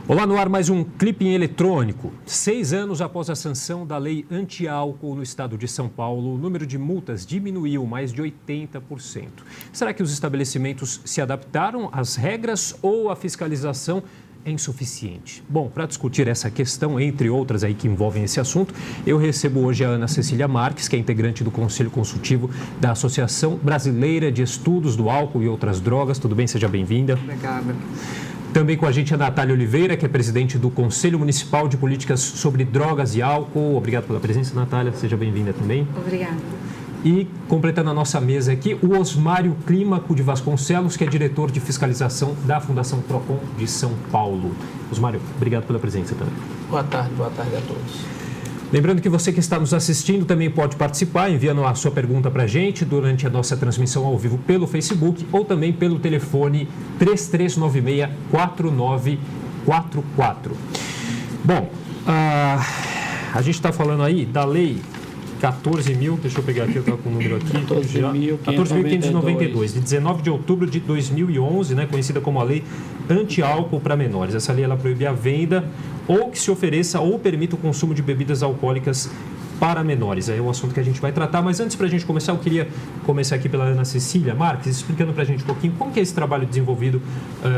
Olá, no ar mais um Clipe Eletrônico. 6 anos após a sanção da lei anti-álcool no estado de São Paulo, o número de multas diminuiu mais de 80%. Será que os estabelecimentos se adaptaram às regras ou a fiscalização é insuficiente? Bom, para discutir essa questão, entre outras aí que envolvem esse assunto, eu recebo hoje a Ana Cecília Marques, que é integrante do Conselho Consultivo da Associação Brasileira de Estudos do Álcool e Outras Drogas. Tudo bem? Seja bem-vinda. Obrigada. Também com a gente a Natália Oliveira, que é presidente do Conselho Municipal de Políticas sobre Drogas e Álcool. Obrigado pela presença, Natália. Seja bem-vinda também. Obrigada. E, completando a nossa mesa aqui, o Osmário Clímaco de Vasconcelos, que é diretor de fiscalização da Fundação Procon de São Paulo. Osmário, obrigado pela presença também. Boa tarde a todos. Lembrando que você que está nos assistindo também pode participar, enviando a sua pergunta para a gente durante a nossa transmissão ao vivo pelo Facebook ou também pelo telefone 3396-4944. Bom, a gente está falando aí da lei 14.000, deixa eu pegar aqui, eu estava com o número aqui. 14.592, de 19 de outubro de 2011, né, conhecida como a Lei Anti-Álcool para Menores. Essa lei ela proíbe a venda ou que se ofereça ou permita o consumo de bebidas alcoólicas para menores. É um assunto que a gente vai tratar, mas antes para a gente começar, eu queria começar aqui pela Ana Cecília Marques, explicando para a gente um pouquinho como que é esse trabalho desenvolvido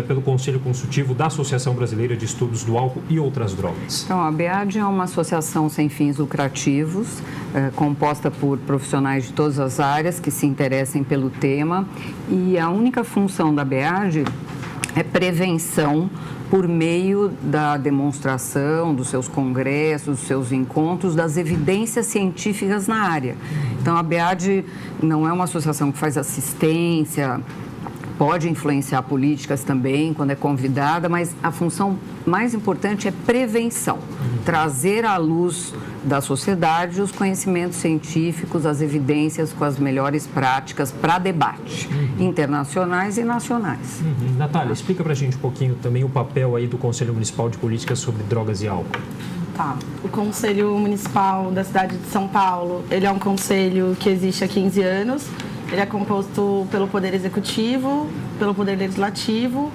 pelo Conselho Consultivo da Associação Brasileira de Estudos do Álcool e Outras Drogas. Então, a BEAD é uma associação sem fins lucrativos, composta por profissionais de todas as áreas que se interessem pelo tema, e a única função da BEAD é prevenção por meio da demonstração, dos seus congressos, dos seus encontros, das evidências científicas na área. Então, a BEAD não é uma associação que faz assistência, pode influenciar políticas também, quando é convidada, mas a função mais importante é prevenção, trazer à luz da sociedade os conhecimentos científicos, as evidências com as melhores práticas para debate, internacionais e nacionais. Natália, explica para a gente um pouquinho também o papel aí do Conselho Municipal de Políticas sobre Drogas e Álcool. Tá. O Conselho Municipal da cidade de São Paulo, ele é um conselho que existe há 15 anos. Ele é composto pelo Poder Executivo, pelo Poder Legislativo,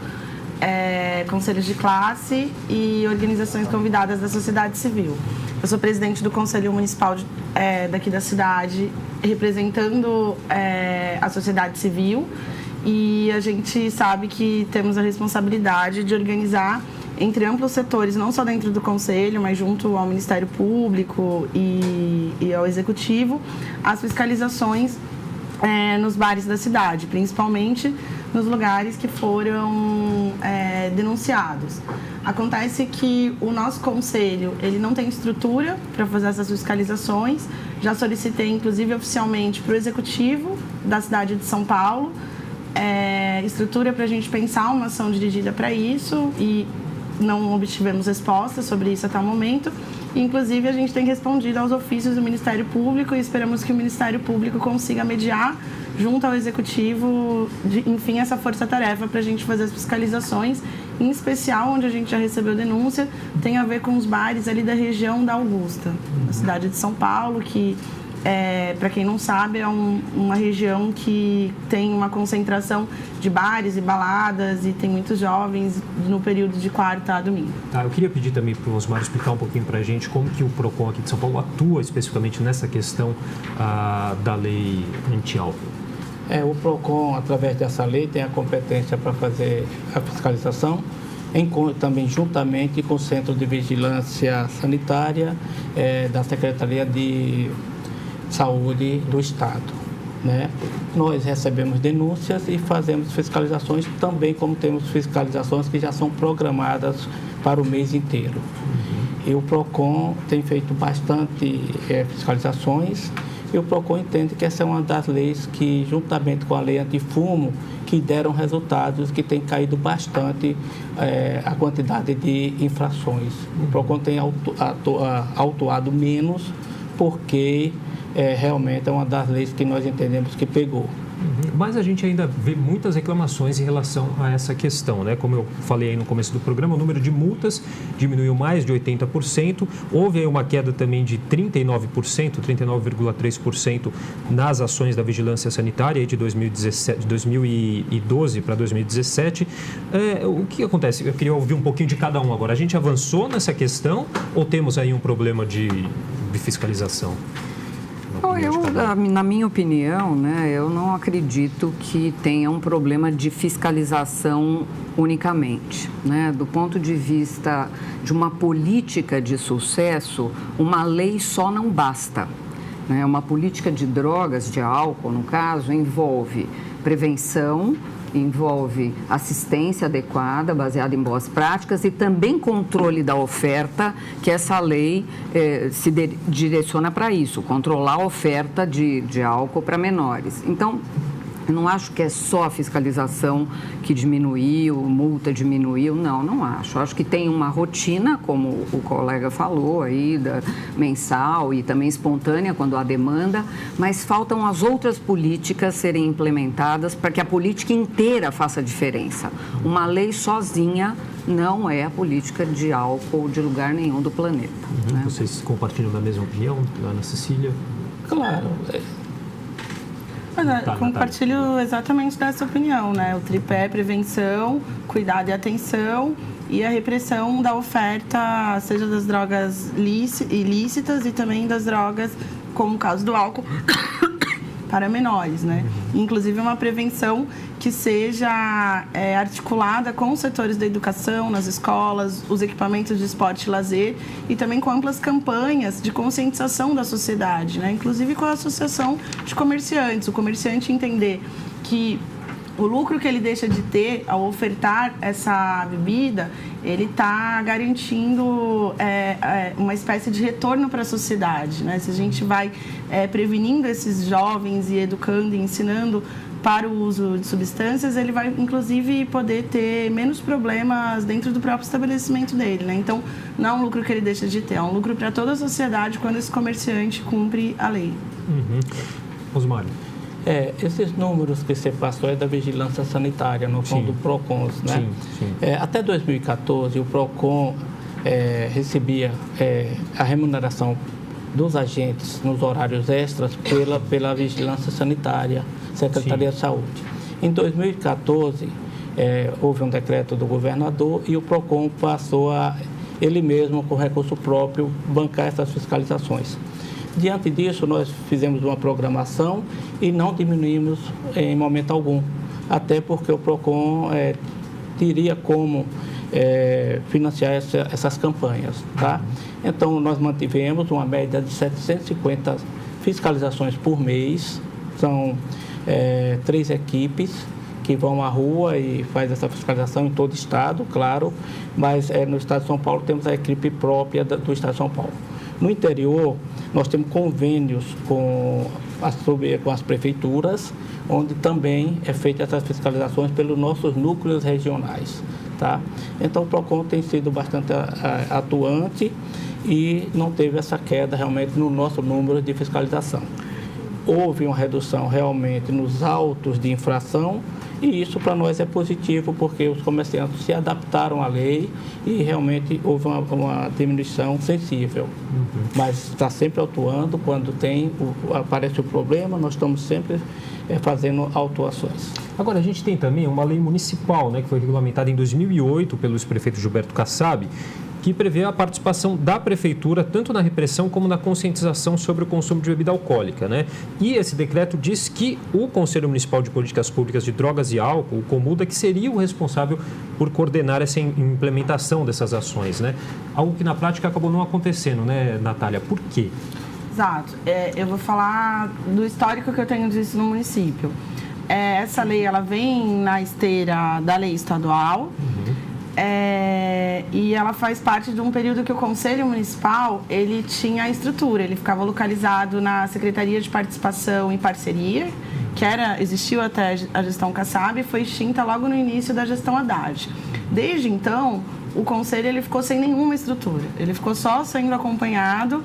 conselhos de classe e organizações convidadas da sociedade civil. Eu sou presidente do Conselho Municipal daqui da cidade, representando a sociedade civil, e a gente sabe que temos a responsabilidade de organizar entre amplos setores, não só dentro do Conselho, mas junto ao Ministério Público e ao Executivo, as fiscalizações nos bares da cidade, principalmente nos lugares que foram denunciados. Acontece que o nosso conselho ele não tem estrutura para fazer essas fiscalizações. Já solicitei, inclusive, oficialmente para o Executivo da cidade de São Paulo, estrutura para a gente pensar uma ação dirigida para isso e não obtivemos resposta sobre isso até o momento. Inclusive, a gente tem respondido aos ofícios do Ministério Público e esperamos que o Ministério Público consiga mediar junto ao Executivo, enfim, essa força-tarefa para a gente fazer as fiscalizações, em especial onde a gente já recebeu denúncia, tem a ver com os bares ali da região da Augusta, na cidade de São Paulo, que, para quem não sabe, é uma região que tem uma concentração de bares e baladas e tem muitos jovens no período de quarta a domingo. Tá, eu queria pedir também para o Osmário explicar um pouquinho para a gente como que o PROCON aqui de São Paulo atua especificamente nessa questão da lei anti-álcool. O PROCON, através dessa lei, tem a competência para fazer a fiscalização, também juntamente com o Centro de Vigilância Sanitária da Secretaria de Saúde do Estado. Né? Nós recebemos denúncias e fazemos fiscalizações também, como temos fiscalizações que já são programadas para o mês inteiro. E o PROCON tem feito bastante fiscalizações e o PROCON entende que essa é uma das leis que, juntamente com a lei antifumo, que deram resultados, que tem caído bastante a quantidade de infrações. O PROCON tem autuado menos porque realmente é uma das leis que nós entendemos que pegou. Mas a gente ainda vê muitas reclamações em relação a essa questão, né? Como eu falei aí no começo do programa, o número de multas diminuiu mais de 80%. Houve aí uma queda também de 39,3% nas ações da vigilância sanitária aí de 2012 para 2017. O que acontece? Eu queria ouvir um pouquinho de cada um agora. A gente avançou nessa questão ou temos aí um problema de fiscalização? Na minha opinião, né, eu não acredito que tenha um problema de fiscalização unicamente, né? Do ponto de vista de uma política de sucesso, uma lei só não basta, né? Uma política de drogas, de álcool, no caso, envolve prevenção, envolve assistência adequada, baseada em boas práticas, e também controle da oferta, que essa lei se direciona para isso, controlar a oferta de álcool para menores. Então, eu não acho que é só a fiscalização que diminuiu, multa diminuiu, não acho. Acho que tem uma rotina, como o colega falou aí, mensal e também espontânea, quando há demanda, mas faltam as outras políticas serem implementadas para que a política inteira faça diferença. Uma lei sozinha não é a política de álcool de lugar nenhum do planeta. Né? Vocês compartilham da mesma opinião, Ana Cecília? Claro. Compartilho exatamente dessa opinião, né? O tripé é prevenção, cuidado e atenção, e a repressão da oferta, seja das drogas ilícitas e também das drogas, como o caso do álcool, para menores, né? Inclusive uma prevenção que seja articulada com os setores da educação, nas escolas, os equipamentos de esporte e lazer, e também com amplas campanhas de conscientização da sociedade, né? Inclusive com a associação de comerciantes, o comerciante entender que o lucro que ele deixa de ter ao ofertar essa bebida, ele está garantindo uma espécie de retorno para a sociedade, né? Se a gente vai prevenindo esses jovens e educando e ensinando para o uso de substâncias, ele vai, inclusive, poder ter menos problemas dentro do próprio estabelecimento dele, né? Então, não é um lucro que ele deixa de ter, é um lucro para toda a sociedade quando esse comerciante cumpre a lei. Osmário. Esses números que você passou é da vigilância sanitária, no fundo do PROCON, né? Sim. Até 2014, o PROCON recebia a remuneração dos agentes nos horários extras pela vigilância sanitária, Secretaria de Saúde. Em 2014, houve um decreto do governador e o PROCON passou a, ele mesmo, com recurso próprio, bancar essas fiscalizações. Diante disso, nós fizemos uma programação e não diminuímos em momento algum, até porque o PROCON teria como financiar essas campanhas, tá? Então, nós mantivemos uma média de 750 fiscalizações por mês, são 3 equipes que vão à rua e faz essa fiscalização em todo o estado, claro, mas no estado de São Paulo temos a equipe própria do estado de São Paulo. No interior, nós temos convênios com as prefeituras, onde também é feita essas fiscalizações pelos nossos núcleos regionais, tá? Então, o PROCON tem sido bastante atuante e não teve essa queda realmente no nosso número de fiscalização. Houve uma redução realmente nos autos de infração e isso para nós é positivo porque os comerciantes se adaptaram à lei e realmente houve uma diminuição sensível. Mas está sempre atuando, quando aparece o problema, nós estamos sempre fazendo autuações. Agora, a gente tem também uma lei municipal, né, que foi regulamentada em 2008 pelo ex-prefeito Gilberto Kassab, que prevê a participação da prefeitura tanto na repressão como na conscientização sobre o consumo de bebida alcoólica, né? E esse decreto diz que o Conselho Municipal de Políticas Públicas de Drogas e Álcool, o COMUDA, que seria o responsável por coordenar essa implementação dessas ações, né? Algo que na prática acabou não acontecendo, né, Natália? Por quê? Exato. Eu vou falar do histórico que eu tenho disso no município. Essa lei, ela vem na esteira da lei estadual. E ela faz parte de um período que o Conselho Municipal, ele tinha a estrutura, ele ficava localizado na Secretaria de Participação e Parceria, que existiu até a gestão Kassab e foi extinta logo no início da gestão Haddad. Desde então, o conselho ele ficou sem nenhuma estrutura. Ele ficou só sendo acompanhado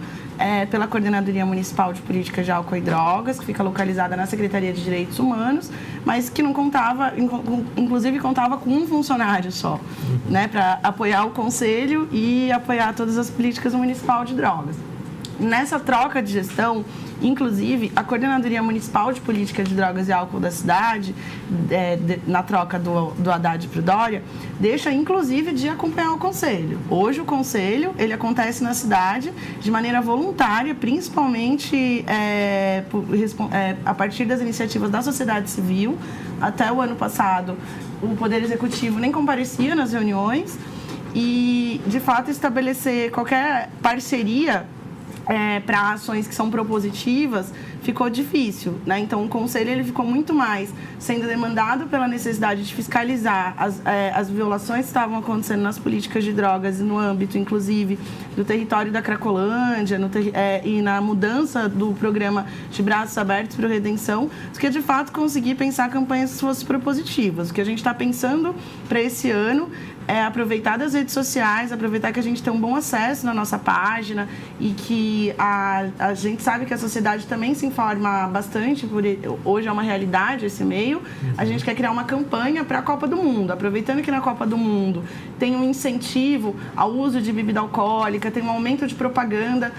pela Coordenadoria Municipal de Política de Álcool e Drogas, que fica localizada na Secretaria de Direitos Humanos, mas que não contava, inclusive contava com um funcionário só, né, para apoiar o conselho e apoiar todas as políticas municipal de drogas. Nessa troca de gestão, inclusive, a Coordenadoria Municipal de Política de Drogas e Álcool da cidade, na troca do Haddad para o Dória, deixa, inclusive, de acompanhar o Conselho. Hoje, o Conselho, ele acontece na cidade de maneira voluntária, principalmente a partir das iniciativas da sociedade civil. Até o ano passado, o Poder Executivo nem comparecia nas reuniões e, de fato, estabelecer qualquer parceria para ações que são propositivas ficou difícil, né? Então o conselho ele ficou muito mais sendo demandado pela necessidade de fiscalizar as violações que estavam acontecendo nas políticas de drogas e no âmbito, inclusive, do território da Cracolândia e na mudança do programa de braços abertos para a redenção, do que de fato conseguir pensar campanhas que fossem propositivas. O que a gente está pensando para esse ano é aproveitar das redes sociais, aproveitar que a gente tem um bom acesso na nossa página e que a gente sabe que a sociedade também se informa bastante, hoje é uma realidade esse meio. A gente quer criar uma campanha para a Copa do Mundo, aproveitando que na Copa do Mundo tem um incentivo ao uso de bebida alcoólica, tem um aumento de propaganda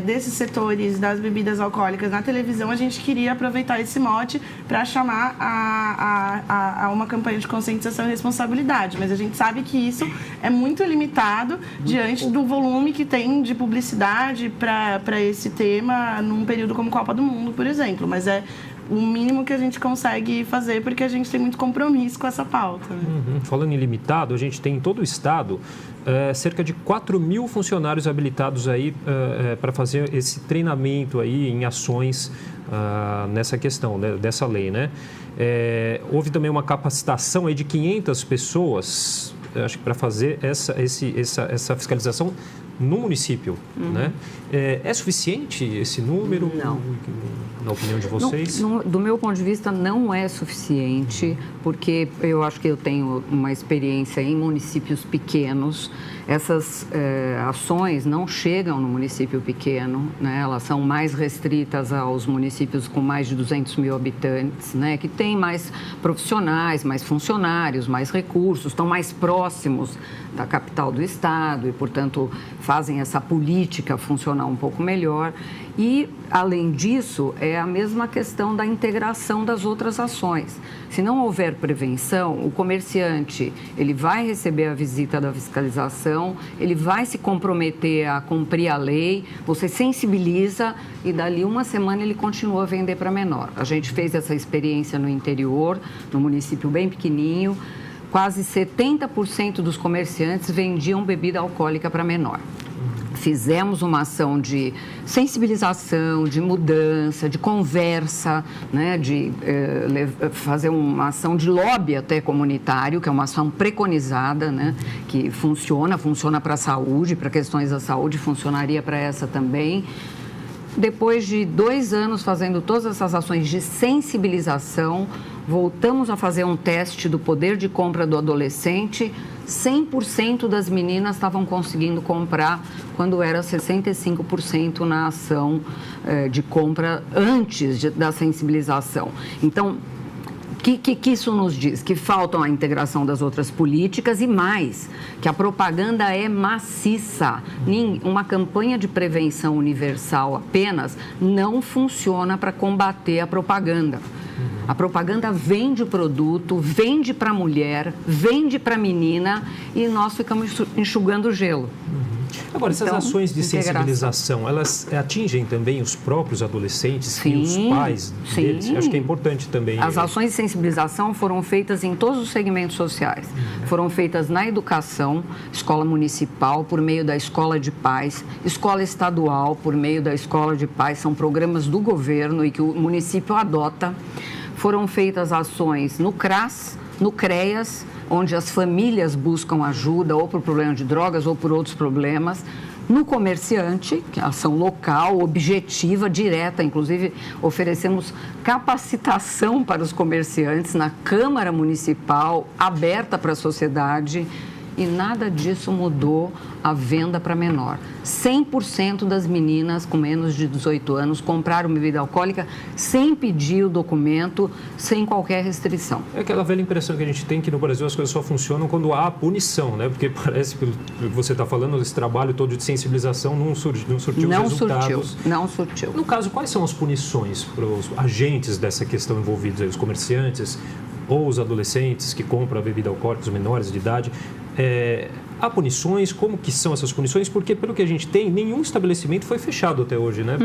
desses setores das bebidas alcoólicas na televisão. A gente queria aproveitar esse mote para chamar a uma campanha de conscientização e responsabilidade, mas a gente sabe que isso é muito limitado diante do volume que tem de publicidade para esse tema num período como Copa do Mundo, por exemplo, mas é o mínimo que a gente consegue fazer porque a gente tem muito compromisso com essa pauta. Né? Falando em limitado, a gente tem em todo o estado cerca de 4.000 funcionários habilitados aí para fazer esse treinamento aí em ações nessa questão, né, dessa lei, né? Houve também uma capacitação aí de 500 pessoas, acho que para fazer essa fiscalização no município, né? É suficiente esse número? Não. Na opinião de vocês? Do meu ponto de vista, não é suficiente, porque eu acho que eu tenho uma experiência em municípios pequenos. Essas ações não chegam no município pequeno, né? Elas são mais restritas aos municípios com mais de 200 mil habitantes, né? Que têm mais profissionais, mais funcionários, mais recursos, estão mais próximos da capital do estado e, portanto, fazem essa política funcionar um pouco melhor. E, além disso, é a mesma questão da integração das outras ações. Se não houver prevenção, o comerciante ele vai receber a visita da fiscalização, ele vai se comprometer a cumprir a lei, você sensibiliza e dali uma semana ele continua a vender para menor. A gente fez essa experiência no interior, no município bem pequenininho, quase 70% dos comerciantes vendiam bebida alcoólica para menor. Fizemos uma ação de sensibilização, de mudança, de conversa, né, de fazer uma ação de lobby até comunitário, que é uma ação preconizada, né, que funciona para a saúde, para questões da saúde, funcionaria para essa também. Depois de 2 anos fazendo todas essas ações de sensibilização, voltamos a fazer um teste do poder de compra do adolescente. 100% das meninas estavam conseguindo comprar quando era 65% na ação de compra antes da sensibilização. Então, o que isso nos diz? Que falta a integração das outras políticas e mais, que a propaganda é maciça. Uma campanha de prevenção universal apenas não funciona para combater a propaganda. A propaganda vende o produto, vende para a mulher, vende para a menina e nós ficamos enxugando o gelo. Agora, essas ações de sensibilização, elas atingem também os próprios adolescentes e os pais deles? Acho que é importante também. As ações de sensibilização foram feitas em todos os segmentos sociais. Foram feitas na educação, escola municipal, por meio da escola de pais, escola estadual, por meio da escola de pais. São programas do governo e que o município adota. Foram feitas ações no CRAS, no CREAS, onde as famílias buscam ajuda ou por problema de drogas ou por outros problemas. No comerciante, que é ação local, objetiva, direta, inclusive oferecemos capacitação para os comerciantes na Câmara Municipal, aberta para a sociedade. e nada disso mudou a venda para menor. 100% das meninas com menos de 18 anos compraram bebida alcoólica sem pedir o documento, sem qualquer restrição. É aquela velha impressão que a gente tem que no Brasil as coisas só funcionam quando há punição, né? Porque parece, pelo que você está falando, esse trabalho todo de sensibilização não surtiu resultados. Não surtiu. No caso, quais são as punições para os agentes dessa questão envolvidos aí, os comerciantes ou os adolescentes que compram a bebida alcoólica, os menores de idade? Há punições? Como que são essas punições? Porque, pelo que a gente tem, nenhum estabelecimento foi fechado até hoje, né?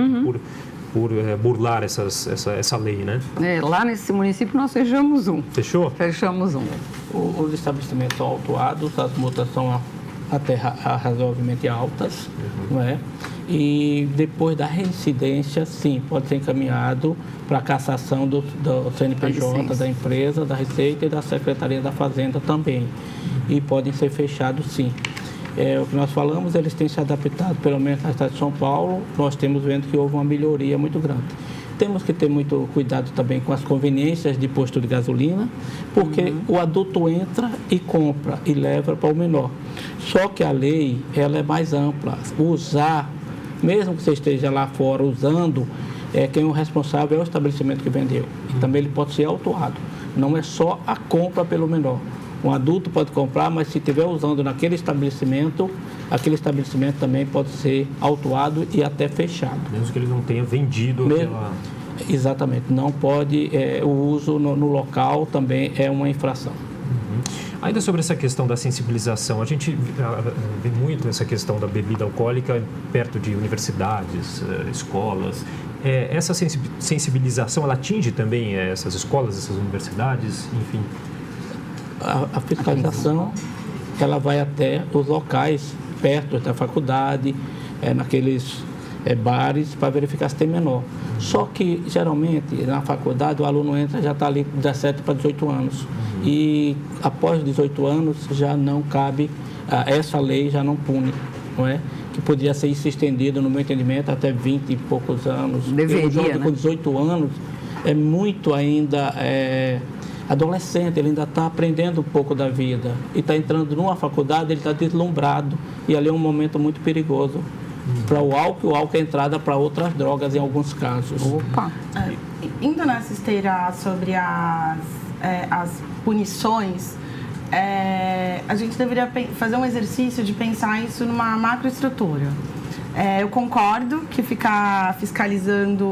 Por burlar essa lei, né? Lá nesse município nós fechamos um. Fechou? Fechamos um. Os estabelecimentos são autuados, as multas são até razoavelmente altas, não é? E depois da reincidência, sim, pode ser encaminhado para a cassação do CNPJ, da empresa, da Receita e da Secretaria da Fazenda também. E podem ser fechados, sim. O que nós falamos, eles têm se adaptado, pelo menos na cidade de São Paulo, nós temos vendo que houve uma melhoria muito grande. Temos que ter muito cuidado também com as conveniências de posto de gasolina, porque o adulto entra e compra e leva para o menor. Só que a lei, ela é mais ampla. Usar, mesmo que você esteja lá fora usando, quem é o responsável é o estabelecimento que vendeu. E também ele pode ser autuado. Não é só a compra pelo menor. Um adulto pode comprar, mas se estiver usando naquele estabelecimento, aquele estabelecimento também pode ser autuado e até fechado. Mesmo que ele não tenha vendido aquela... Exatamente. Não pode, o uso no local também é uma infração. Ainda sobre essa questão da sensibilização, a gente vê muito essa questão da bebida alcoólica perto de universidades, escolas. Essa sensibilização, ela atinge também essas escolas, essas universidades, enfim? A fiscalização, ela vai até os locais perto da faculdade, naqueles bares, para verificar se tem menor. Só que, geralmente, na faculdade, o aluno entra já está ali de 17 para 18 anos. E após 18 anos, já não cabe, essa lei já não pune, não é? Que poderia ser isso estendido, no meu entendimento, até 20 e poucos anos. Deveria, o jovem, né? Com 18 anos, é muito ainda... adolescente, ele ainda está aprendendo um pouco da vida e está entrando numa faculdade, ele está deslumbrado e ali é um momento muito perigoso para o álcool é entrada para outras drogas em alguns casos. Opa! Indo nessa esteira sobre as punições, a gente deveria fazer um exercício de pensar isso numa macroestrutura. Eu concordo que ficar fiscalizando...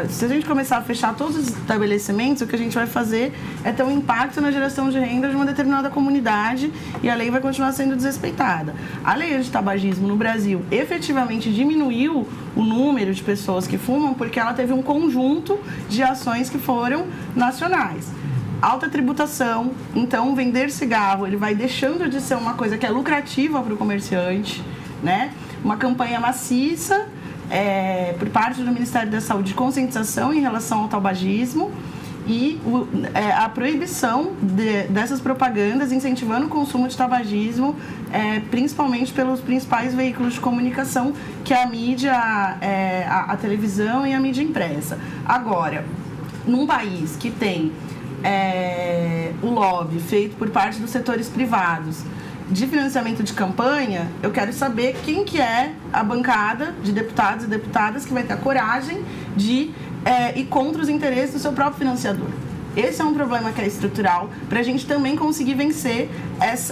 Se a gente começar a fechar todos os estabelecimentos, o que a gente vai fazer é ter um impacto na geração de renda de uma determinada comunidade e a lei vai continuar sendo desrespeitada. A lei de tabagismo no Brasil efetivamente diminuiu o número de pessoas que fumam porque ela teve um conjunto de ações que foram nacionais. Alta tributação, então vender cigarro ele vai deixando de ser uma coisa que é lucrativa para o comerciante, né? Uma campanha maciça por parte do Ministério da Saúde de conscientização em relação ao tabagismo e a proibição dessas propagandas incentivando o consumo de tabagismo, principalmente pelos principais veículos de comunicação, que é a mídia, a televisão e a mídia impressa. Agora, num país que tem o lobby feito por parte dos setores privados, de financiamento de campanha, eu quero saber quem que é a bancada de deputados e deputadas que vai ter a coragem de ir contra os interesses do seu próprio financiador. Esse é um problema que é estrutural para a gente também conseguir vencer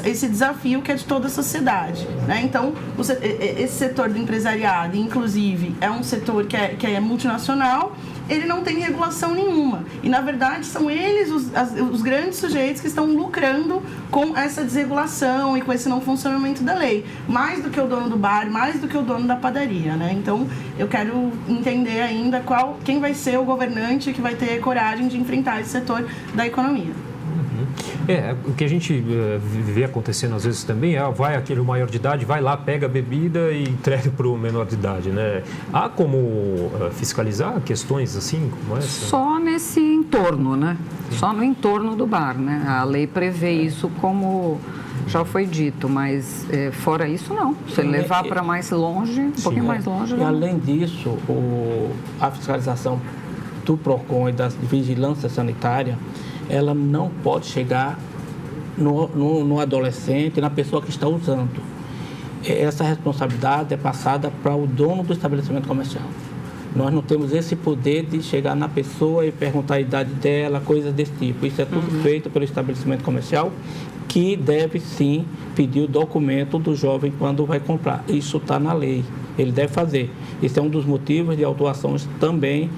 esse desafio que é de toda a sociedade, né? Então, esse setor do empresariado, inclusive, é um setor que é multinacional, ele não tem regulação nenhuma. E, na verdade, são eles os grandes sujeitos que estão lucrando com essa desregulação e com esse não funcionamento da lei. Mais do que o dono do bar, mais do que o dono da padaria, né? Então, eu quero entender ainda quem vai ser o governante que vai ter coragem de enfrentar esse setor da economia. O que a gente vê acontecendo às vezes também vai aquele maior de idade, vai lá, pega a bebida e entrega para o menor de idade, né? Há como fiscalizar questões assim como essa? Só nesse entorno, né? Só no entorno do bar, né? A lei prevê isso como já foi dito, mas fora isso não. Se ele levar para mais longe, um pouquinho mais longe... E além disso, a fiscalização do PROCON e da vigilância sanitária, ela não pode chegar no adolescente, na pessoa que está usando. Essa responsabilidade é passada para o dono do estabelecimento comercial. Nós não temos esse poder de chegar na pessoa e perguntar a idade dela, coisas desse tipo. Isso é tudo feito pelo estabelecimento comercial, que deve sim pedir o documento do jovem quando vai comprar. Isso está na lei, ele deve fazer. Isso é um dos motivos de autuação também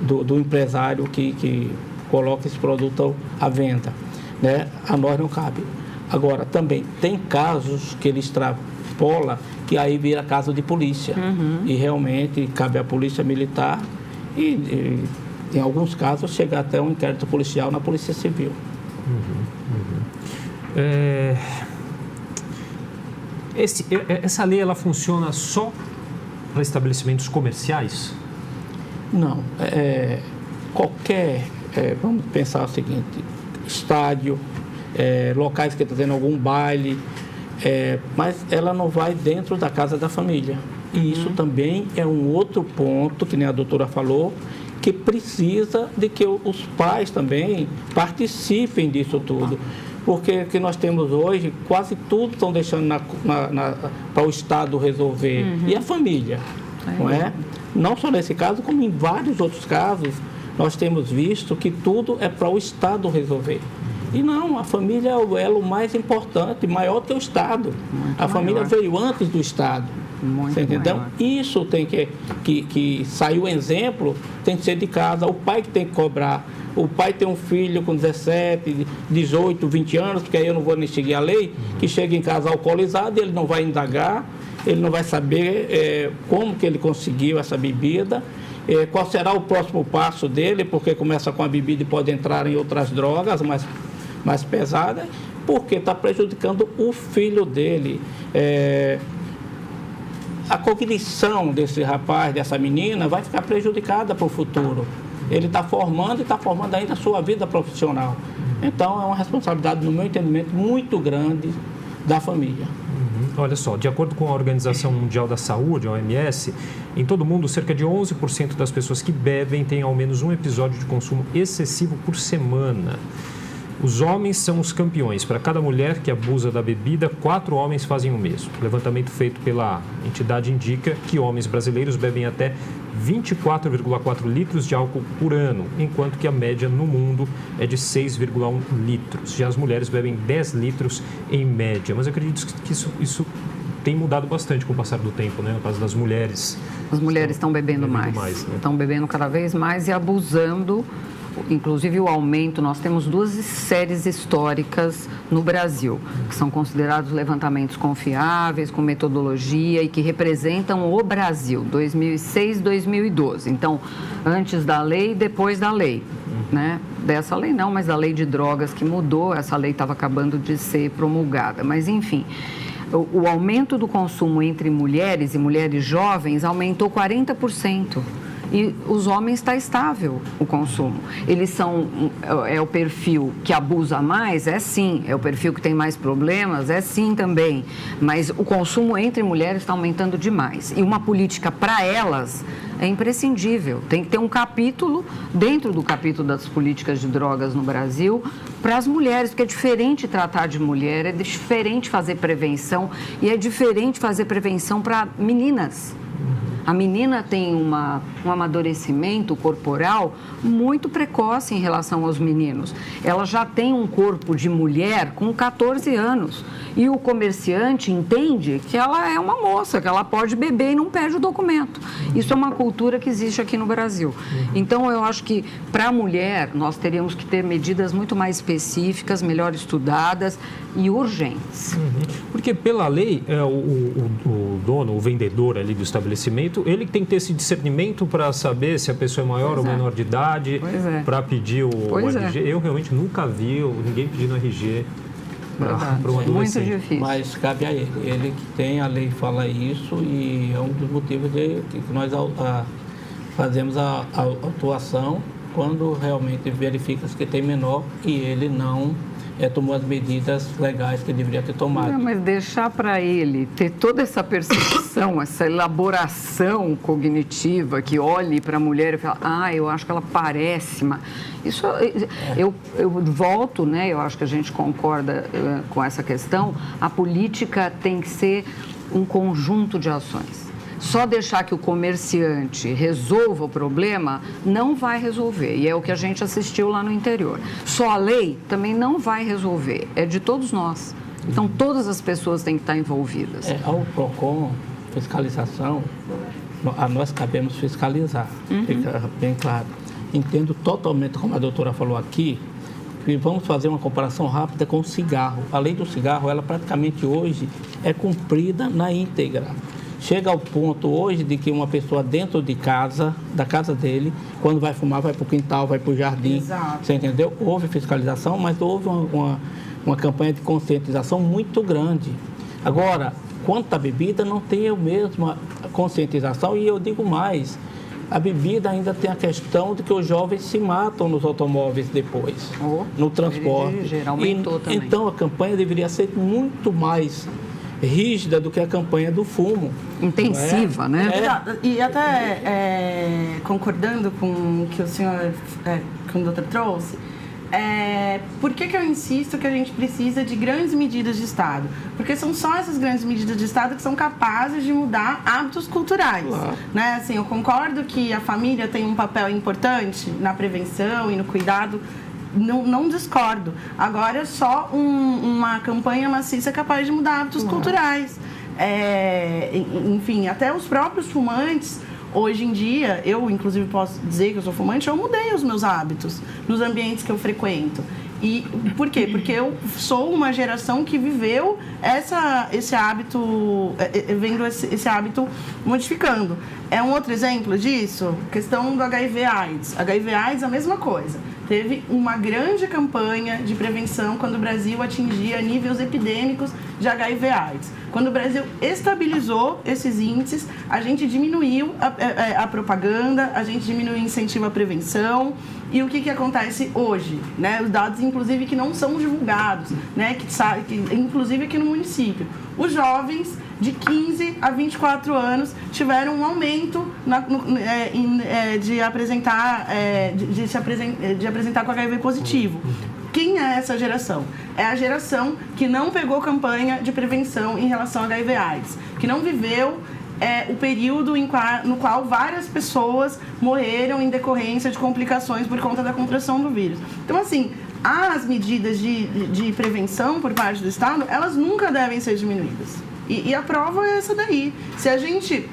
do empresário que coloca esse produto à venda. Né? A nós não cabe. Agora, também tem casos que ele extrapola, que aí vira caso de polícia. E realmente cabe à polícia militar e em alguns casos, chega até um inquérito policial na Polícia Civil. Essa lei, ela funciona só para estabelecimentos comerciais? Não. Vamos pensar o seguinte, estádio, locais que estão tendo algum baile, mas ela não vai dentro da casa da família. E isso também é um outro ponto, que nem a doutora falou, que precisa de que os pais também participem disso tudo. Porque o que nós temos hoje, quase tudo estão deixando para o Estado resolver. E a família, não é? Não só nesse caso, como em vários outros casos, nós temos visto que tudo é para o Estado resolver. E não, a família é o elo mais importante, maior que o Estado. A família veio antes do Estado. Você entendeu? Isso tem que sair o exemplo, tem que ser de casa. O pai que tem que cobrar. O pai tem um filho com 17, 18, 20 anos, porque aí eu não vou nem seguir a lei, que chega em casa alcoolizado, ele não vai indagar, ele não vai saber como que ele conseguiu essa bebida, qual será o próximo passo dele, porque começa com a bebida e pode entrar em outras drogas mais pesadas, porque está prejudicando o filho dele. A cognição desse rapaz, dessa menina, vai ficar prejudicada para o futuro. Ele está formando e está formando ainda a sua vida profissional. Então, é uma responsabilidade, no meu entendimento, muito grande da família. Olha só, de acordo com a Organização Mundial da Saúde, a OMS, em todo o mundo, cerca de 11% das pessoas que bebem têm ao menos um episódio de consumo excessivo por semana. Os homens são os campeões. Para cada mulher que abusa da bebida, 4 homens fazem o mesmo. O levantamento feito pela entidade indica que homens brasileiros bebem até 24,4 litros de álcool por ano, enquanto que a média no mundo é de 6,1 litros. Já as mulheres bebem 10 litros em média. Mas eu acredito que isso tem mudado bastante com o passar do tempo, né? No caso das mulheres. As mulheres estão bebendo mais. Né? Estão bebendo cada vez mais e abusando. Inclusive o aumento, nós temos 2 séries históricas no Brasil, que são considerados levantamentos confiáveis, com metodologia e que representam o Brasil, 2006 e 2012. Então, antes da lei e depois da lei, né? Dessa lei não, mas da lei de drogas que mudou, essa lei estava acabando de ser promulgada. Mas, enfim, o aumento do consumo entre mulheres e mulheres jovens aumentou 40%. E os homens está estável o consumo. Eles são, é o perfil que abusa mais? É sim. É o perfil que tem mais problemas? É sim também. Mas o consumo entre mulheres está aumentando demais. E uma política para elas é imprescindível. Tem que ter um capítulo, dentro do capítulo das políticas de drogas no Brasil, para as mulheres, porque é diferente tratar de mulher, é diferente fazer prevenção e é diferente fazer prevenção para meninas. A menina tem um amadurecimento corporal muito precoce em relação aos meninos. Ela já tem um corpo de mulher com 14 anos. E o comerciante entende que ela é uma moça, que ela pode beber e não perde o documento. Isso é uma cultura que existe aqui no Brasil. Então, eu acho que para a mulher, nós teríamos que ter medidas muito mais específicas, melhor estudadas e urgentes. Porque, pela lei, o dono, o vendedor ali do estabelecimento, ele tem que ter esse discernimento para saber se a pessoa é maior ou menor de idade, para pedir o RG. Eu realmente nunca vi ninguém pedindo RG para um adolescente. Muito difícil. Mas cabe a ele. Ele que tem, a lei fala isso e é um dos motivos que nós fazemos a autuação quando realmente verifica que tem menor e ele não tomou as medidas legais que deveria ter tomado. Não, mas deixar para ele ter toda essa percepção, essa elaboração cognitiva, que olhe para a mulher e fala, eu acho que ela parece... Isso, eu volto, né? Eu acho que a gente concorda com essa questão. A política tem que ser um conjunto de ações. Só deixar que o comerciante resolva o problema não vai resolver. E é o que a gente assistiu lá no interior. Só a lei também não vai resolver. É de todos nós. Então, todas as pessoas têm que estar envolvidas. Ao PROCON, fiscalização, a nós cabemos fiscalizar. Fica bem claro. Entendo totalmente, como a doutora falou aqui, e vamos fazer uma comparação rápida com o cigarro. A lei do cigarro, ela praticamente hoje é cumprida na íntegra. Chega ao ponto hoje de que uma pessoa dentro de casa, da casa dele, quando vai fumar, vai para o quintal, vai para o jardim. Exato. Você entendeu? Houve fiscalização, mas houve uma campanha de conscientização muito grande. Agora, quanto à bebida, não tem a mesma conscientização e eu digo mais, a bebida ainda tem a questão de que os jovens se matam nos automóveis depois, no transporte. Aumentou também. Então, a campanha deveria ser muito mais rígida do que a campanha do fumo. Intensiva, né? E até concordando com o que o senhor, que o doutor trouxe, por que eu insisto que a gente precisa de grandes medidas de Estado? Porque são só essas grandes medidas de Estado que são capazes de mudar hábitos culturais. Claro. Né? Assim, eu concordo que a família tem um papel importante na prevenção e no cuidado. Não discordo. Agora é só uma campanha maciça capaz de mudar hábitos culturais. Enfim, até os próprios fumantes, hoje em dia, eu inclusive posso dizer que eu sou fumante, eu mudei os meus hábitos nos ambientes que eu frequento. E por quê? Porque eu sou uma geração que viveu esse hábito, vendo esse hábito modificando. É um outro exemplo disso? Questão do HIV/AIDS. HIV/AIDS é a mesma coisa. Teve uma grande campanha de prevenção quando o Brasil atingia níveis epidêmicos de HIV/AIDS. Quando o Brasil estabilizou esses índices, a gente diminuiu a propaganda, a gente diminuiu o incentivo à prevenção. E o que acontece hoje? Né? Os dados, inclusive, que não são divulgados, né? Inclusive aqui no município. Os jovens de 15 a 24 anos tiveram um aumento de apresentar com HIV positivo. Quem é essa geração? É a geração que não pegou campanha de prevenção em relação a HIV/AIDS, que não viveu o período no qual várias pessoas morreram em decorrência de complicações por conta da contração do vírus. Então, assim, as medidas de prevenção por parte do Estado, elas nunca devem ser diminuídas. E a prova é essa daí. Se a gente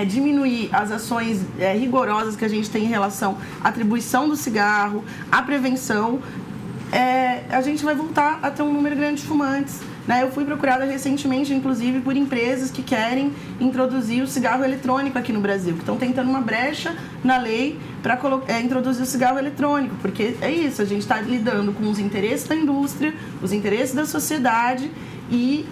diminuir as ações rigorosas que a gente tem em relação à atribuição do cigarro, à prevenção, a gente vai voltar a ter um número grande de fumantes. Né? Eu fui procurada recentemente, inclusive, por empresas que querem introduzir o cigarro eletrônico aqui no Brasil, que estão tentando uma brecha na lei para introduzir o cigarro eletrônico, porque é isso, a gente está lidando com os interesses da indústria, os interesses da sociedade e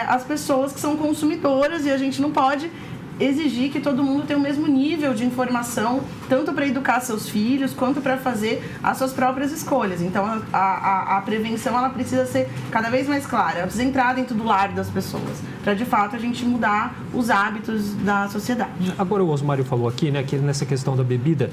as pessoas que são consumidoras, e a gente não pode exigir que todo mundo tenha o mesmo nível de informação, tanto para educar seus filhos, quanto para fazer as suas próprias escolhas. Então, a prevenção, ela precisa ser cada vez mais clara, ela precisa entrar dentro do lar das pessoas, para, de fato, a gente mudar os hábitos da sociedade. Agora, o Osmário falou aqui, né, que nessa questão da bebida,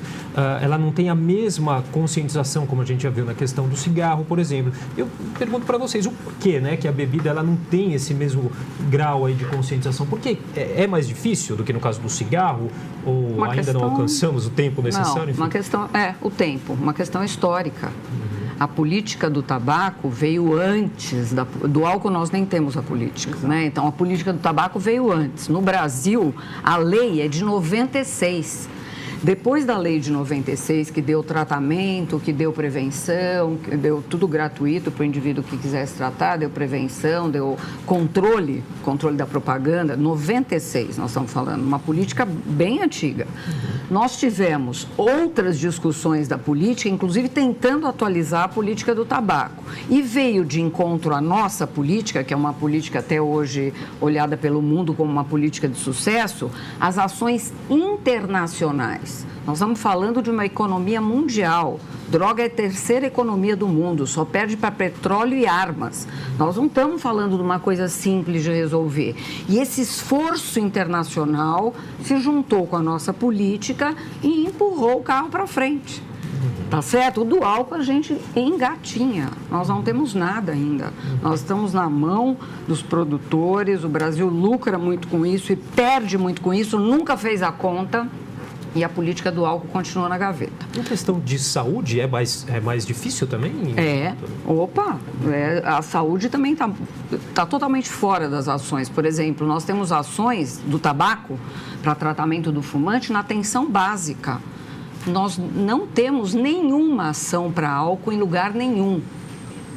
ela não tem a mesma conscientização, como a gente já viu na questão do cigarro, por exemplo. Eu pergunto para vocês, o porquê, né, que a bebida ela não tem esse mesmo grau aí de conscientização? Porque é mais difícil do que no caso do cigarro? Ou ainda não alcançamos o tempo necessário? Não, uma questão, o tempo, uma questão histórica. A política do tabaco veio antes, do álcool nós nem temos a política, né? Então, a política do tabaco veio antes. No Brasil, a lei é de 96. Depois da lei de 96, que deu tratamento, que deu prevenção, que deu tudo gratuito para o indivíduo que quisesse tratar, deu prevenção, deu controle da propaganda, 96 nós estamos falando, uma política bem antiga. Nós tivemos outras discussões da política, inclusive tentando atualizar a política do tabaco. E veio de encontro à nossa política, que é uma política até hoje olhada pelo mundo como uma política de sucesso, as ações internacionais. país. Nós estamos falando de uma economia mundial. Droga é a terceira economia do mundo, só perde para petróleo e armas. Nós não estamos falando de uma coisa simples de resolver. E esse esforço internacional se juntou com a nossa política e empurrou o carro para frente. Tá certo? O do álcool a gente engatinha. Nós não temos nada ainda. Nós estamos na mão dos produtores, o Brasil lucra muito com isso e perde muito com isso, nunca fez a conta. E a política do álcool continua na gaveta. Em questão de saúde, é mais difícil também? A saúde também está totalmente fora das ações. Por exemplo, nós temos ações do tabaco para tratamento do fumante na atenção básica. Nós não temos nenhuma ação para álcool em lugar nenhum.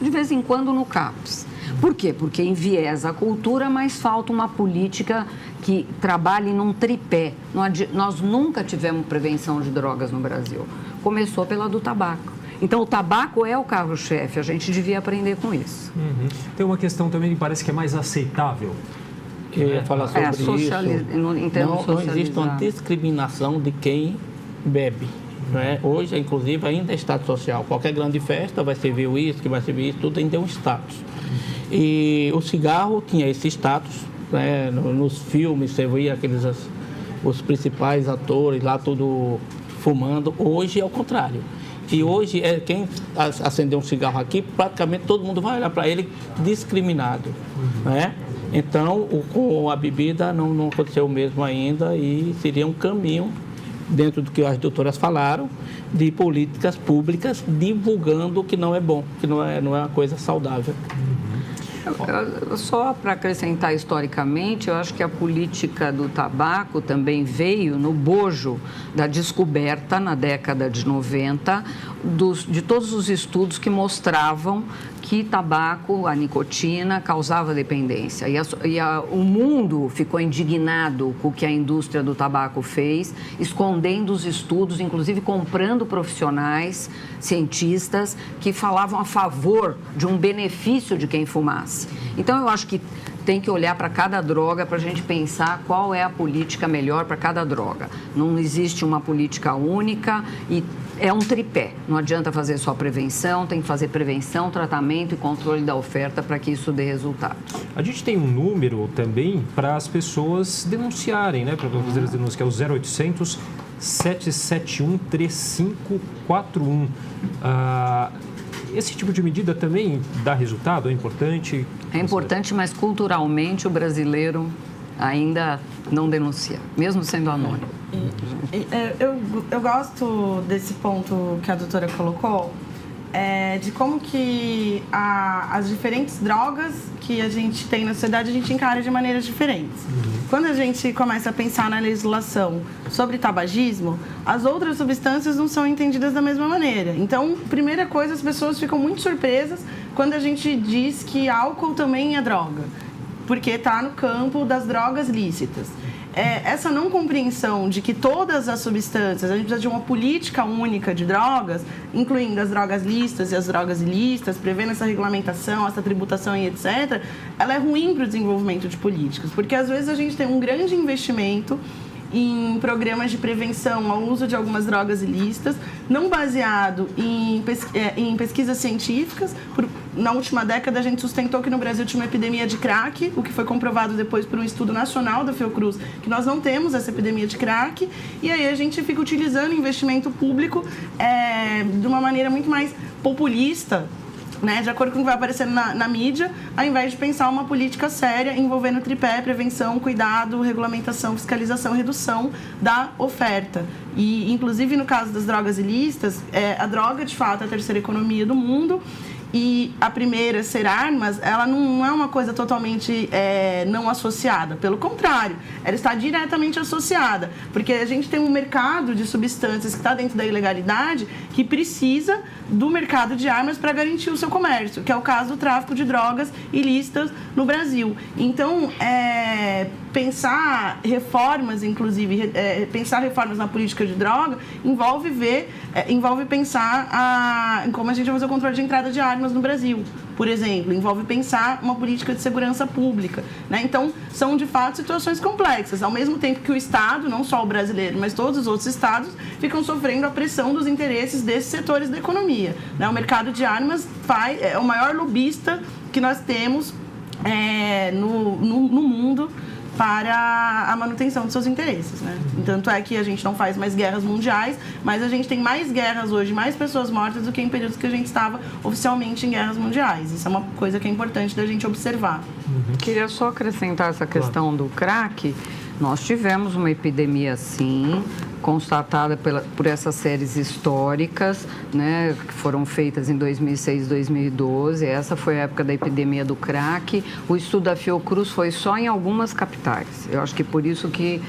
De vez em quando no CAPS. Por quê? Porque enviesa a cultura, mas falta uma política que trabalhe num tripé. Nós nunca tivemos prevenção de drogas no Brasil. Começou pela do tabaco. Então, o tabaco é o carro-chefe. A gente devia aprender com isso. Tem uma questão também que parece que é mais aceitável. Eu ia falar sobre isso. Não existe uma discriminação de quem bebe. Né? Hoje, inclusive, ainda é status social. Qualquer grande festa vai servir uísque, vai servir isso, tudo ainda é um status. E o cigarro tinha esse status, né? Nos filmes você via os principais atores lá tudo fumando. Hoje é o contrário. E hoje, quem acender um cigarro aqui, praticamente todo mundo vai olhar para ele discriminado. Né? Então, com a bebida não aconteceu o mesmo ainda e seria um caminho, dentro do que as doutoras falaram, de políticas públicas divulgando o que não é bom, que não é uma coisa saudável. Só para acrescentar historicamente, eu acho que a política do tabaco também veio no bojo da descoberta, na década de 90, de todos os estudos que mostravam que tabaco, a nicotina, causava dependência. O mundo ficou indignado com o que a indústria do tabaco fez, escondendo os estudos, inclusive comprando profissionais, cientistas, que falavam a favor de um benefício de quem fumasse. Então, eu acho que tem que olhar para cada droga para a gente pensar qual é a política melhor para cada droga. Não existe uma política única e é um tripé. Não adianta fazer só prevenção, tem que fazer prevenção, tratamento e controle da oferta para que isso dê resultado. A gente tem um número também para as pessoas denunciarem, né? Para fazer as denúncias, que é o 0800 771 3541. Esse tipo de medida também dá resultado? É importante? É importante, mas culturalmente o brasileiro ainda não denuncia, mesmo sendo anônimo. Eu gosto desse ponto que a doutora colocou, de como que as diferentes drogas que a gente tem na sociedade, a gente encara de maneiras diferentes. Quando a gente começa a pensar na legislação sobre tabagismo, as outras substâncias não são entendidas da mesma maneira. Então, primeira coisa, as pessoas ficam muito surpresas quando a gente diz que álcool também é droga, porque está no campo das drogas lícitas. Essa não compreensão de que todas as substâncias, a gente precisa de uma política única de drogas, incluindo as drogas lícitas e as drogas ilícitas, prevendo essa regulamentação, essa tributação e etc., ela é ruim para o desenvolvimento de políticas, porque às vezes a gente tem um grande investimento em programas de prevenção ao uso de algumas drogas ilícitas, não baseado em pesquisas científicas. Na última década, a gente sustentou que no Brasil tinha uma epidemia de crack, o que foi comprovado depois por um estudo nacional da Fiocruz, que nós não temos essa epidemia de crack, e aí a gente fica utilizando investimento público de uma maneira muito mais populista, né, de acordo com o que vai aparecendo na mídia, ao invés de pensar uma política séria envolvendo tripé, prevenção, cuidado, regulamentação, fiscalização e redução da oferta. E, inclusive, no caso das drogas ilícitas, a droga, de fato, é a terceira economia do mundo. E a primeira, ser armas, ela não é uma coisa totalmente não associada. Pelo contrário, ela está diretamente associada. Porque a gente tem um mercado de substâncias que está dentro da ilegalidade que precisa do mercado de armas para garantir o seu comércio, que é o caso do tráfico de drogas ilícitas no Brasil. Então, pensar reformas, inclusive, pensar reformas na política de droga, envolve pensar em como a gente vai fazer o controle de entrada de armas no Brasil. por exemplo, envolve pensar uma política de segurança pública, né? Então, são de fato situações complexas. Ao mesmo tempo que o Estado, não só o brasileiro, mas todos os outros estados, ficam sofrendo a pressão dos interesses desses setores da economia, né? O mercado de armas é o maior lobista que nós temos no mundo para a manutenção de seus interesses, né? Tanto é que a gente não faz mais guerras mundiais, mas a gente tem mais guerras hoje, mais pessoas mortas do que em períodos que a gente estava oficialmente em guerras mundiais. Isso é uma coisa que é importante da gente observar. Queria só acrescentar essa questão do crack. Nós tivemos uma epidemia, sim, constatada por essas séries históricas, né, que foram feitas em 2006 e 2012. Essa foi a época da epidemia do crack. O estudo da Fiocruz foi só em algumas capitais. Eu acho que por isso que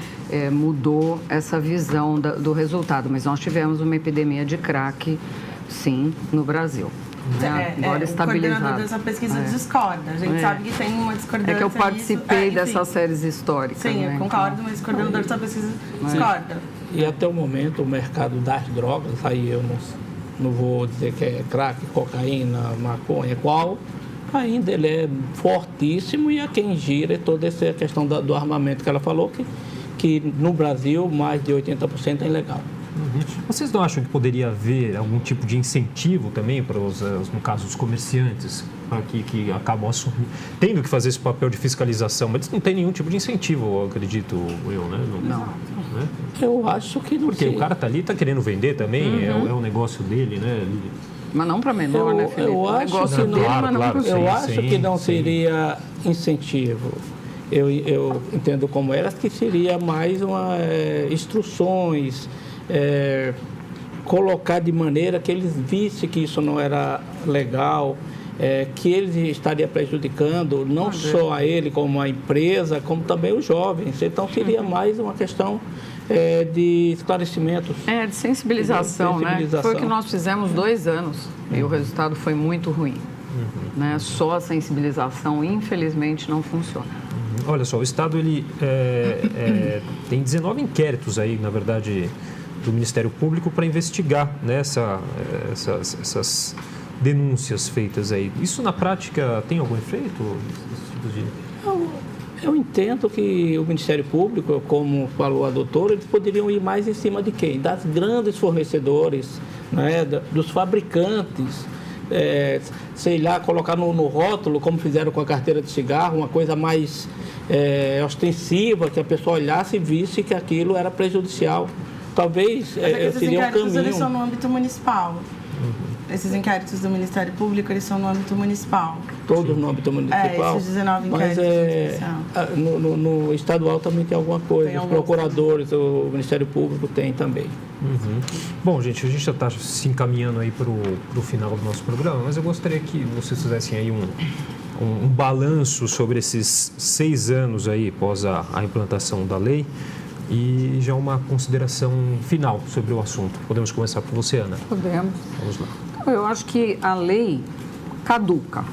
mudou essa visão do resultado. Mas nós tivemos uma epidemia de crack, sim, no Brasil. O coordenador dessa pesquisa discorda. A gente sabe que tem uma discordância. É que eu participei dessas séries históricas. Sim, eu concordo, mas o coordenador dessa pesquisa discorda. E até o momento, o mercado das drogas, aí eu não vou dizer que é crack, cocaína, maconha, qual, ainda ele é fortíssimo e é quem gira toda essa questão do armamento que ela falou, que no Brasil mais de 80% é ilegal. Vocês não acham que poderia haver algum tipo de incentivo também para no caso, os comerciantes, que acabam tendo que fazer esse papel de fiscalização, mas eles não têm nenhum tipo de incentivo, eu acredito né? Não. Né? Eu acho que não. Porque o cara está ali, está querendo vender também, é o negócio dele, né? Mas não para menor, né, Felipe? Eu acho que não, eu acho que não seria incentivo. Eu entendo como era, que seria mais instruções, colocar de maneira que eles vissem que isso não era legal, que eles estariam prejudicando não só a ele como a empresa, como também os jovens. Então seria mais uma questão de esclarecimento. De sensibilização, né? Foi o que nós fizemos 2 anos e o resultado foi muito ruim. Né? Só a sensibilização, infelizmente, não funciona. Olha só, o Estado ele tem 19 inquéritos aí, na verdade, do Ministério Público para investigar, né, essas denúncias feitas aí. Isso na prática tem algum efeito? Eu entendo que o Ministério Público, como falou a doutora, eles poderiam ir mais em cima de quem? Das grandes fornecedores, né, dos fabricantes. Sei lá, colocar no rótulo, como fizeram com a carteira de cigarro, uma coisa mais ostensiva, que a pessoa olhasse e visse que aquilo era prejudicial. Talvez seria um caminho. Eles são no âmbito municipal. Esses inquéritos do Ministério Público, eles são no âmbito municipal. Todos no âmbito municipal? Esses 19 inquéritos. Mas no estadual também tem alguma coisa. Os procuradores, o Ministério Público tem também. Bom, gente, a gente já está se encaminhando aí para o final do nosso programa, mas eu gostaria que vocês fizessem aí um balanço sobre esses 6 anos aí após a implantação da lei e já uma consideração final sobre o assunto. Podemos começar por você, Ana? Podemos. Vamos lá. Eu acho que a lei caduca.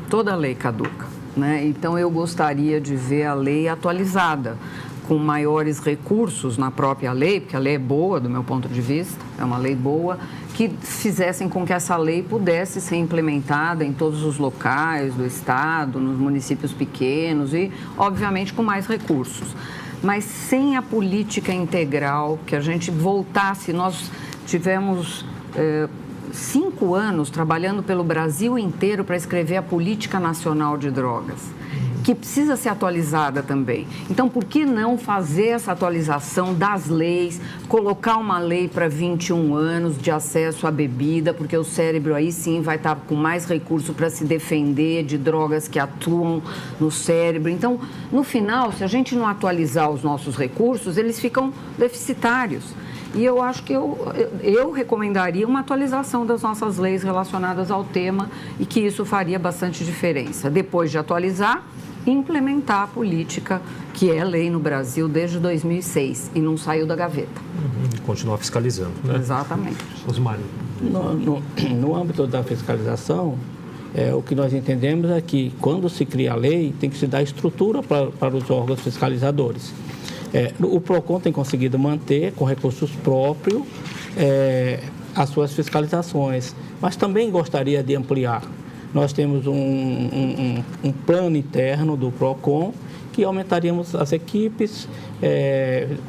Toda lei caduca, né? Então, eu gostaria de ver a lei atualizada, com maiores recursos na própria lei, porque a lei é boa, do meu ponto de vista, é uma lei boa, que fizessem com que essa lei pudesse ser implementada em todos os locais do Estado, nos municípios pequenos e, obviamente, com mais recursos. Mas sem a política integral, que a gente voltasse, nós tivemos 5 anos trabalhando pelo Brasil inteiro para escrever a Política Nacional de Drogas, que precisa ser atualizada também. Então, por que não fazer essa atualização das leis, colocar uma lei para 21 anos de acesso à bebida, porque o cérebro aí sim vai estar com mais recurso para se defender de drogas que atuam no cérebro. Então, no final, se a gente não atualizar os nossos recursos, eles ficam deficitários. E eu acho que eu recomendaria uma atualização das nossas leis relacionadas ao tema e que isso faria bastante diferença. Depois de atualizar, implementar a política que é lei no Brasil desde 2006 e não saiu da gaveta. Continuar fiscalizando, né? Exatamente. Osmário. No âmbito da fiscalização, o que nós entendemos é que quando se cria a lei, tem que se dar estrutura para os órgãos fiscalizadores. O PROCON tem conseguido manter, com recursos próprios, as suas fiscalizações, mas também gostaria de ampliar. nós temos um plano interno do PROCON que aumentaríamos as equipes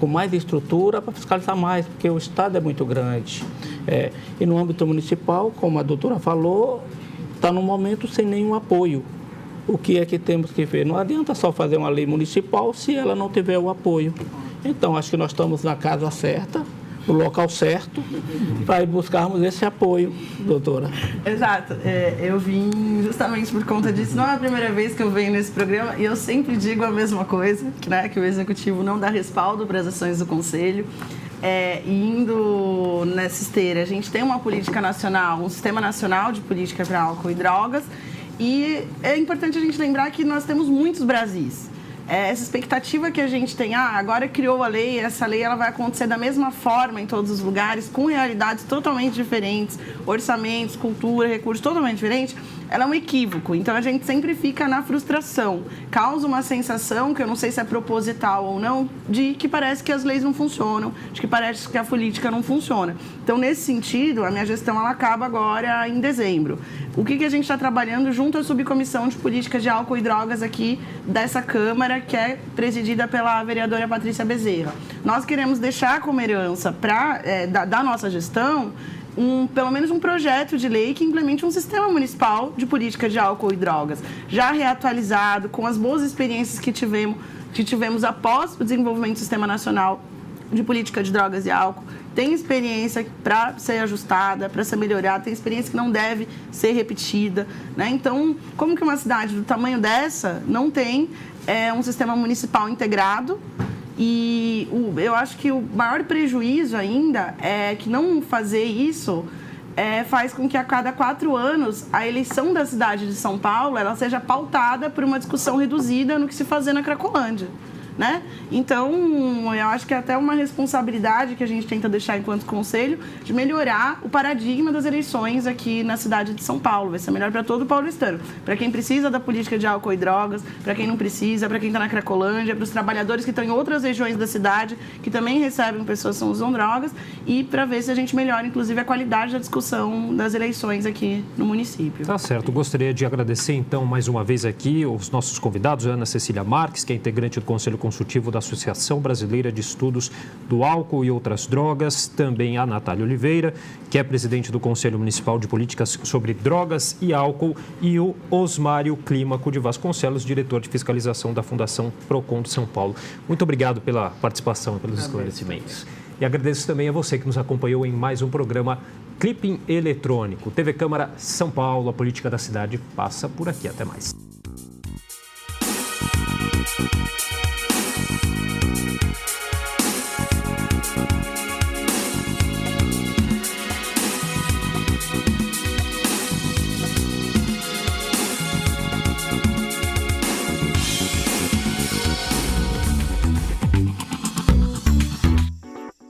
com mais estrutura para fiscalizar mais, porque o Estado é muito grande. E no âmbito municipal, como a doutora falou, está num momento sem nenhum apoio. O que é que temos que ver? Não adianta só fazer uma lei municipal se ela não tiver o apoio. Então, acho que nós estamos na casa certa, no local certo, para buscarmos esse apoio, doutora. Exato. Eu vim justamente por conta disso. Não é a primeira vez que eu venho nesse programa e eu sempre digo a mesma coisa, que o Executivo não dá respaldo para as ações do Conselho. Indo nessa esteira, a gente tem uma política nacional, um sistema nacional de política para álcool e drogas, e é importante a gente lembrar que nós temos muitos Brasis. Essa expectativa que a gente tem, agora criou a lei, essa lei ela vai acontecer da mesma forma em todos os lugares, com realidades totalmente diferentes, orçamentos, cultura, recursos totalmente diferentes, ela é um equívoco. Então, a gente sempre fica na frustração. Causa uma sensação, que eu não sei se é proposital ou não, de que parece que as leis não funcionam, de que parece que a política não funciona. Então, nesse sentido, a minha gestão ela acaba agora em dezembro. O que a gente está trabalhando junto à subcomissão de políticas de álcool e drogas aqui dessa Câmara, que é presidida pela vereadora Patrícia Bezerra. Nós queremos deixar como herança da nossa gestão pelo menos um projeto de lei que implemente um sistema municipal de política de álcool e drogas, já reatualizado, com as boas experiências que tivemos após o desenvolvimento do Sistema Nacional de Política de Drogas e Álcool. Tem experiência para ser ajustada, para ser melhorada, tem experiência que não deve ser repetida, né? Então, como que uma cidade do tamanho dessa não tem um sistema municipal integrado? E eu acho que o maior prejuízo ainda é que não fazer isso faz com que a cada 4 anos a eleição da cidade de São Paulo ela seja pautada por uma discussão reduzida no que se fazer na Cracolândia, né? Então, eu acho que é até uma responsabilidade que a gente tenta deixar enquanto conselho de melhorar o paradigma das eleições aqui na cidade de São Paulo. Vai ser melhor para todo paulistano. Para quem precisa da política de álcool e drogas, para quem não precisa, para quem está na Cracolândia, para os trabalhadores que estão em outras regiões da cidade, que também recebem pessoas que usam drogas, e para ver se a gente melhora, inclusive, a qualidade da discussão das eleições aqui no município. Tá certo. Gostaria de agradecer, então, mais uma vez aqui os nossos convidados, a Ana Cecília Marques, que é integrante do Conselho Consultivo da Associação Brasileira de Estudos do Álcool e Outras Drogas, também a Natália Oliveira, que é presidente do Conselho Municipal de Políticas sobre Drogas e Álcool, e o Osmário Clímaco de Vasconcelos, diretor de fiscalização da Fundação PROCON de São Paulo. Muito obrigado pela participação e pelos esclarecimentos. E agradeço também a você que nos acompanhou em mais um programa Clipping Eletrônico. TV Câmara São Paulo, a política da cidade passa por aqui. Até mais.